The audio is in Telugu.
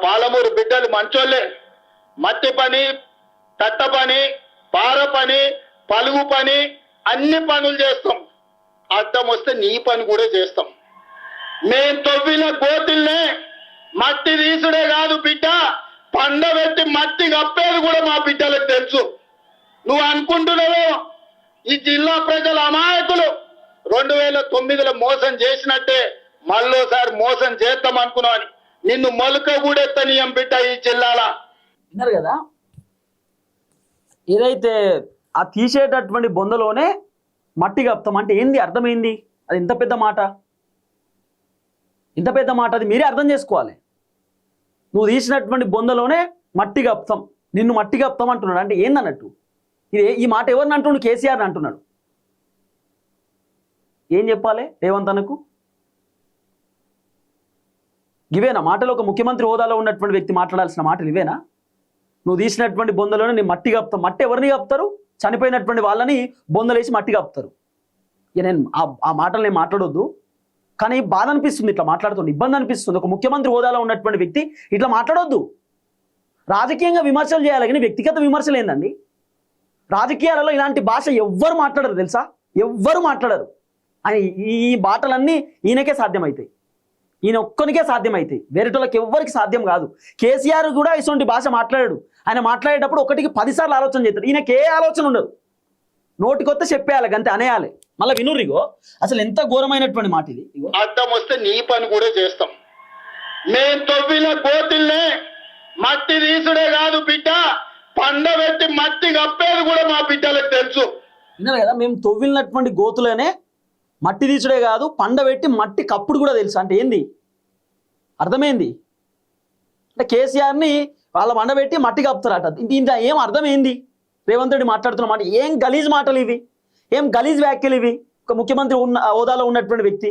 పాలమూరు బిడ్డలు మంచోళ్ళే. మట్టి పని, తట్ట పని, పార పని, పలుగు పని, అన్ని పనులు చేస్తాం. అడ్డం వస్తే నీ పని కూడా చేస్తాం. మేం తవ్విన గోతుల్నే మట్టి తీసుడే కాదు బిడ్డ, పండబెట్టి మట్టి కప్పేది కూడా మా బిడ్డలకు తెలుసు. నువ్వు అనుకుంటున్నావు ఈ జిల్లా ప్రజల అమాయకులు 2009లో మోసం చేసినట్టే మళ్ళోసారి మోసం చేద్దాం అనుకున్నావు అని. నిన్ను మొలక కూడా ఎత్తనీయం బిడ్డ ఈ జిల్లాల. విన్నారు కదా, ఏదైతే ఆ తీసేటటువంటి బొందలోనే మట్టి కప్తాం అంటే ఏంది, అర్థమైంది? అది ఇంత పెద్ద మాట, ఇంత పెద్ద మాట, అది మీరే అర్థం చేసుకోవాలి. నువ్వు తీసినటువంటి బొందలోనే మట్టి కప్తాం, నిన్ను మట్టి కప్తాం అంటున్నాడు అంటే ఏందన్నట్టు? ఇది ఈ మాట ఎవరిని అంటున్నాడు? కేసీఆర్ని అంటున్నాడు. ఏం చెప్పాలి రేవంత్ అన్నకు? ఇవేనా మాటలు? ఒక ముఖ్యమంత్రి హోదాలో ఉన్నటువంటి వ్యక్తి మాట్లాడాల్సిన మాటలు ఇవేనా? నువ్వు తీసినటువంటి బొందలోనే నేను మట్టి కప్తాం. మట్టి ఎవరిని కప్తారు? చనిపోయినటువంటి వాళ్ళని బొందలేసి మట్టి కప్తారు. ఇక నేను ఆ మాటలు నేను మాట్లాడొద్దు, కానీ బాధ అనిపిస్తుంది ఇట్లా మాట్లాడుతుంది, ఇబ్బంది అనిపిస్తుంది. ఒక ముఖ్యమంత్రి హోదాలో ఉన్నటువంటి వ్యక్తి ఇట్లా మాట్లాడొద్దు. రాజకీయంగా విమర్శలు చేయాలి కానీ వ్యక్తిగత విమర్శలు ఏందండి? రాజకీయాలలో ఇలాంటి భాష ఎవ్వరు మాట్లాడరు తెలుసా, ఎవ్వరు మాట్లాడరు. అని ఈ మాటలన్నీ ఈయనకే సాధ్యమవుతాయి, ఈయన ఒక్కనికే సాధ్యమవుతాయి, వేరేటోళ్ళకి ఎవ్వరికి సాధ్యం కాదు. కేసీఆర్ కూడా ఇటువంటి భాష మాట్లాడాడు. ఆయన మాట్లాడేటప్పుడు ఒకటికి 10 సార్లు ఆలోచన చేస్తాడు. ఈయనకి ఏ ఆలోచన ఉండదు, నోటికొస్తే చెప్పేయాలి గంతే, అనేయాలి. మళ్ళీ వినుర్రిగో అసలు ఎంత ఘోరమైనటువంటి మాట ఇది. అడ్డం వస్తే నీ పని కూడా చేస్తాం. మేం తవ్విన గోతుల్నే మట్టి తీసుడే కాదు బిడ్డ, పండబెట్టి మట్టి కప్పేది కూడా మా బిడ్డలకు తెలుసు. విన్నారు కదా, మేము తవ్వినటువంటి గోతులనే మట్టి తీసుడే కాదు పండబెట్టి మట్టి కప్పుడు కూడా తెలుసు అంటే ఏంది, అర్థమైంది? అంటే కేసీఆర్ని వాళ్ళ పండబెట్టి మట్టి కప్పుతారట. దీంట్లో ఏం అర్థమైంది? రేవంత్ రెడ్డి మాట్లాడుతున్న మాట ఏం గలీజ్ మాటలు ఇవి, ఏం గలీజ్ వ్యాఖ్యలు ఇవి ఒక ముఖ్యమంత్రి హోదాలో ఉన్నటువంటి వ్యక్తి.